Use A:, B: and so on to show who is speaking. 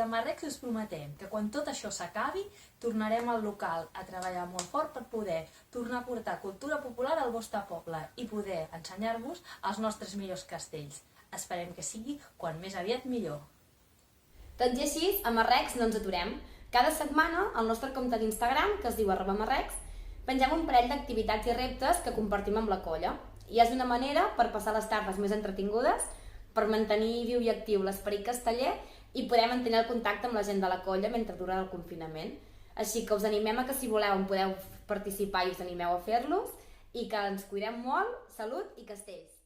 A: de Marrecs us prometem que quan tot això s'acabi tornarem al local a treballar molt fort per poder tornar a portar cultura popular al vostre poble i poder ensenyar-vos els nostres millors castells. Esperem que sigui quan més aviat millor.
B: Tot i així, a Marrecs no ens aturem. Cada setmana, al nostre compte d'Instagram, que es diu @Marrecs, pengem un parell d'activitats i reptes que compartim amb la colla. I és una manera per passar les tardes més entretingudes, per mantenir viu i actiu l'esperit casteller i poder mantenir el contacte amb la gent de la colla mentre dura el confinament. Així que us animem a que si voleu en podeu participar i us animeu a fer-los i que ens cuidem molt, salut i castells!